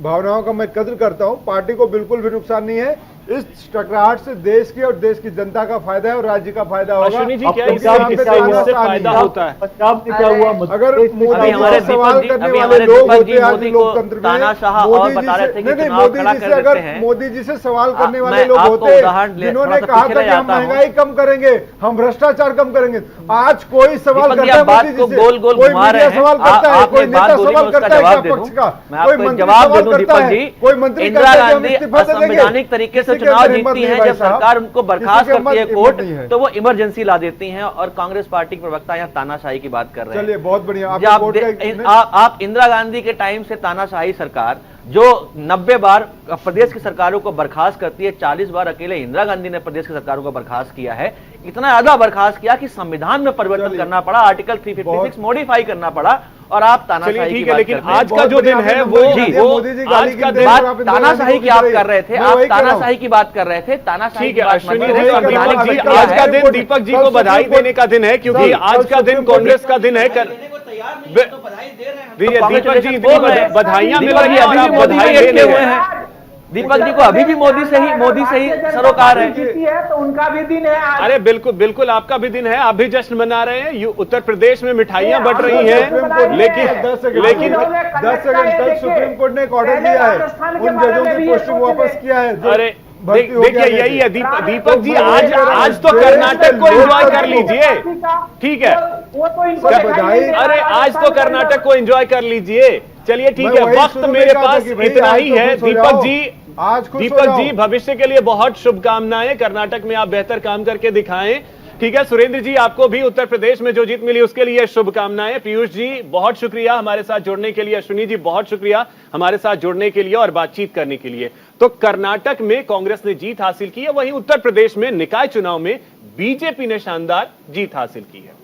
भावनाओं का मैं कद्र करता हूं, पार्टी को बिल्कुल भी नुकसान नहीं है। इस टकराहट से देश की और देश की जनता का फायदा है और राज्य का फायदा होगा। अश्विनी जी, क्या इससे फायदा होता है? पंजाब में क्या हुआ? अगर मोदी हमारे जी सवाल दीपक जी- करने अभी वाले हमारे लोग दीपक होते जी आज मोदी को लोकतंत्र में, तानाशाह और बता रहे थे कि नहीं, चुनाव मोदी खड़ा जी कर से देते अगर हैं। मोदी जी से सवाल करने वाले मैं लोग आपको होते उदाहरण जिन्होंने थोड़ा सा कहा था पीछे कि हम जाता हूं। महंगाई कम करेंगे, हम भ्रष्टाचार कम करेंगे, आज कोई सवाल दीपक जी, करता है आप बात मोदी को जी से, गोल गोल कोई घुमा रहे मीडिया हैं। सवाल करता है, आपने कोई बात नेता बोली, सवाल मैं उसका करता है जवाब क्या दे पक्ष दूं। का, मैं कोई आपको मंत्री जवाब दे सवाल दूं करता दीपक है, जी। कोई मंत्री इंदिरा कहता है कि हम गांधी इस्तीफा दे देंगे। असंवैधानिक तरीके से किसी के चुनाव अंदर हिम्मत जीतती नहीं हैं, भाई जब साहब। सरकार उनको किसी बर्खास्त के करती है अंदर कोर्ट, हिम्मत नहीं है। तो वो इमरजेंसी ला देती हैं और कांग्रेस पार्टी के प्रवक्ता यहाँ तानाशाही की बात कर रहे हैं। चलिए बहुत बढ़िया। जी, आप इंदिरा गांधी के टाइम से तानाशाही सरकार जो 90 बार प्रदेश की सरकारों को बर्खास्त करती है, 40 बार अकेले इंदिरा गांधी ने प्रदेश की सरकारों को बर्खास्त किया है। इतना ज्यादा बर्खास्त किया कि संविधान में परिवर्तन करना पड़ा, आर्टिकल 356 मॉडिफाई करना पड़ा, और आप तानाशाही की ठीक है, बात लेकिन कर रहे हैं। आज का जो दिन है वो मोदी जी आज का दिन बात तानाशाही की आप कर रहे थे, आप तानाशाही की बात कर रहे थे, तानाशाही ठीक है। की बात अश्विनी मत करें, जी, संवैधानिक जी, प्रक्रिया आज का है। दिन दीपक जी को बधाई देने का दिन है, क्योंकि आज का दिन कांग्रेस का दिन है। दीपक जी, बधाइयां मिल रही है और आप बधाई दे रहे हैं। दीपक जी को अभी भी मोदी से ही सरोकार है। तो उनका भी दिन है आज। अरे बिल्कुल बिल्कुल, आपका भी दिन है, आप भी जश्न मना रहे हैं। उत्तर प्रदेश में मिठाइयां बट रही हैं, लेकिन 10 सेकंड कल सुप्रीम कोर्ट ने एक ऑर्डर दिया है, उन जजों की पोस्टिंग वापस किया है। अरे देखिए, यही है दीपक जी, आज तो कर्नाटक को एंजॉय कर लीजिए, ठीक है? वो तो इनको बधाई। अरे आज तो कर्नाटक को एंजॉय कर लीजिए। चलिए ठीक है, वक्त मेरे पास इतना ही है। दीपक जी, भविष्य के लिए बहुत शुभकामनाएं। कर्नाटक में आप बेहतर काम करके दिखाएं, ठीक है? सुरेंद्र जी, आपको भी उत्तर प्रदेश में जो जीत मिली उसके लिए शुभकामनाएं। पीयूष जी, बहुत शुक्रिया हमारे साथ जुड़ने के लिए। अश्विनी जी, बहुत शुक्रिया हमारे साथ जुड़ने के लिए और बातचीत करने के लिए। तो कर्नाटक में कांग्रेस ने जीत हासिल की है, वहीं उत्तर प्रदेश में निकाय चुनाव में बीजेपी ने शानदार जीत हासिल की है।